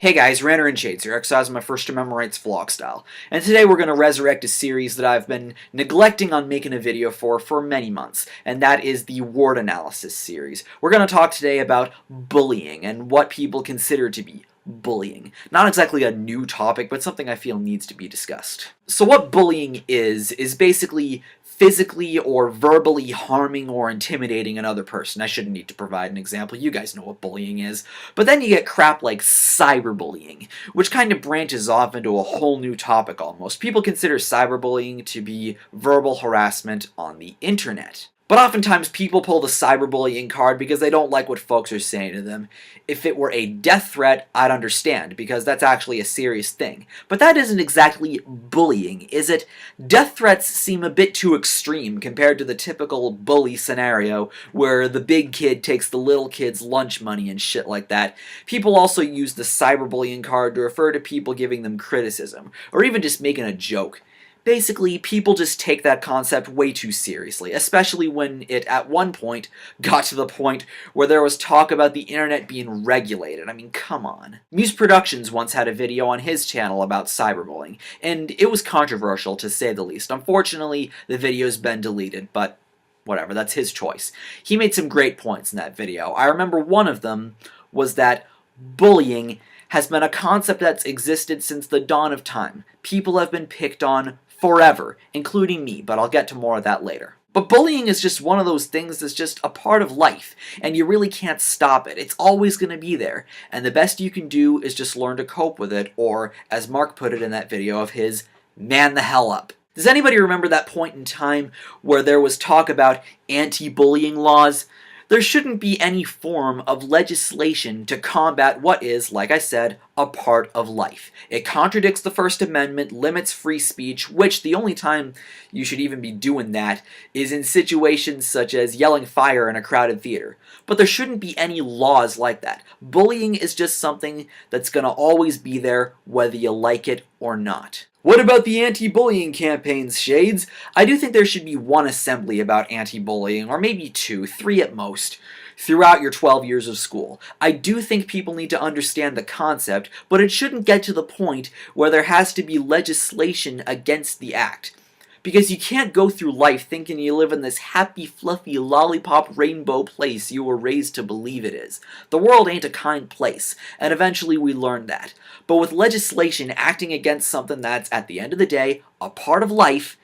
Hey guys, RanterInShades here, exercising my first amendment rights vlog style. And today we're going to resurrect a series that I've been neglecting on making a video for many months, and that is the word analysis series. We're going to talk today about bullying and what people consider to be bullying. Not exactly a new topic, but something I feel needs to be discussed. So what bullying is basically physically or verbally harming or intimidating another person. I shouldn't need to provide an example, you guys know what bullying is. But then you get crap like cyberbullying, which kind of branches off into a whole new topic almost. People consider cyberbullying to be verbal harassment on the internet. But oftentimes people pull the cyberbullying card because they don't like what folks are saying to them. If it were a death threat, I'd understand, because that's actually a serious thing. But that isn't exactly bullying, is it? Death threats seem a bit too extreme compared to the typical bully scenario, where the big kid takes the little kid's lunch money and shit like that. People also use the cyberbullying card to refer to people giving them criticism, or even just making a joke. Basically, people just take that concept way too seriously, especially when it, at one point, got to the point where there was talk about the internet being regulated. I mean, come on. Muse Productions once had a video on his channel about cyberbullying, and it was controversial, to say the least. Unfortunately, the video's been deleted, but whatever, that's his choice. He made some great points in that video. I remember one of them was that bullying has been a concept that's existed since the dawn of time. People have been picked on forever, including me, but I'll get to more of that later. But bullying is just one of those things that's just a part of life, and you really can't stop it. It's always going to be there, and the best you can do is just learn to cope with it, or, as Mark put it in that video of his, man the hell up. Does anybody remember that point in time where there was talk about anti-bullying laws? There shouldn't be any form of legislation to combat what is, like I said, a part of life. It contradicts the First Amendment, limits free speech, which the only time you should even be doing that is in situations such as yelling fire in a crowded theater. But there shouldn't be any laws like that. Bullying is just something that's going to always be there, whether you like it or not. What about the anti-bullying campaigns, Shades? I do think there should be one assembly about anti-bullying, or maybe two, three at most, throughout your 12 years of school. I do think people need to understand the concept, but it shouldn't get to the point where there has to be legislation against the act. Because you can't go through life thinking you live in this happy, fluffy, lollipop rainbow place you were raised to believe it is. The world ain't a kind place, and eventually we learn that. But with legislation acting against something that's, at the end of the day, a part of life,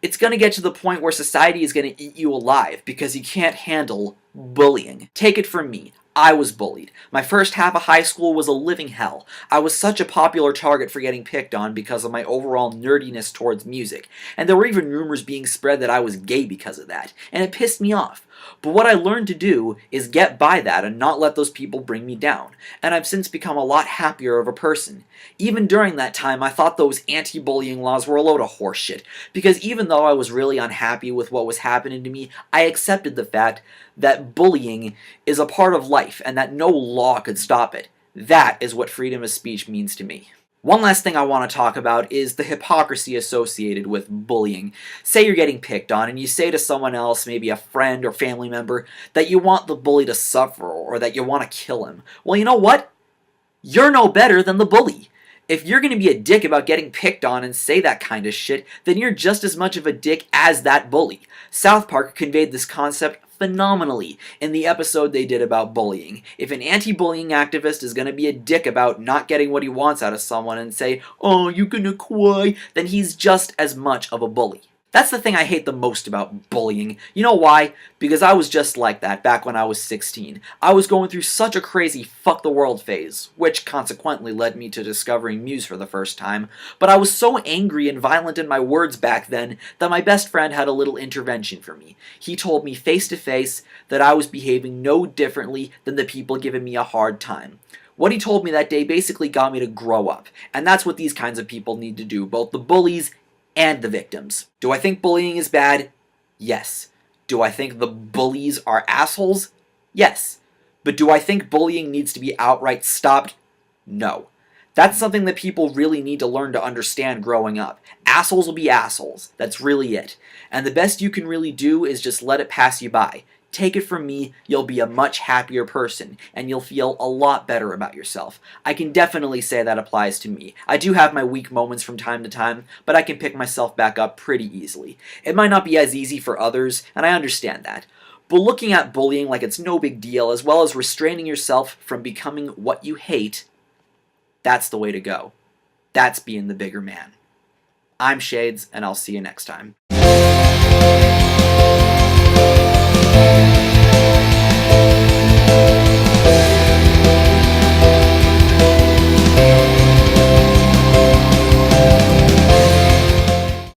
it's going to get to the point where society is going to eat you alive because you can't handle bullying. Take it from me. I was bullied. My first half of high school was a living hell. I was such a popular target for getting picked on because of my overall nerdiness towards music, and there were even rumors being spread that I was gay because of that, and it pissed me off. But what I learned to do is get by that and not let those people bring me down, and I've since become a lot happier of a person. Even during that time, I thought those anti-bullying laws were a load of horseshit, because even though I was really unhappy with what was happening to me, I accepted the fact that bullying is a part of life and that no law could stop it. That is what freedom of speech means to me. One last thing I want to talk about is the hypocrisy associated with bullying. Say you're getting picked on and you say to someone else, maybe a friend or family member, that you want the bully to suffer or that you want to kill him. Well, you know what? You're no better than the bully. If you're going to be a dick about getting picked on and say that kind of shit, then you're just as much of a dick as that bully. South Park conveyed this concept phenomenally in the episode they did about bullying. If an anti-bullying activist is going to be a dick about not getting what he wants out of someone and say, "Oh, you're gonna cry," then he's just as much of a bully. That's the thing I hate the most about bullying. You know why? Because I was just like that back when I was 16. I was going through such a crazy fuck the world phase, which consequently led me to discovering Muse for the first time, but I was so angry and violent in my words back then that my best friend had a little intervention for me. He told me face to face that I was behaving no differently than the people giving me a hard time. What he told me that day basically got me to grow up, and that's what these kinds of people need to do, both the bullies and the victims. Do I think bullying is bad? Yes. Do I think the bullies are assholes? Yes. But do I think bullying needs to be outright stopped? No. That's something that people really need to learn to understand growing up. Assholes will be assholes. That's really it. And the best you can really do is just let it pass you by. Take it from me, you'll be a much happier person, and you'll feel a lot better about yourself. I can definitely say that applies to me. I do have my weak moments from time to time, but I can pick myself back up pretty easily. It might not be as easy for others, and I understand that. But looking at bullying like it's no big deal, as well as restraining yourself from becoming what you hate, that's the way to go. That's being the bigger man. I'm Shades, and I'll see you next time.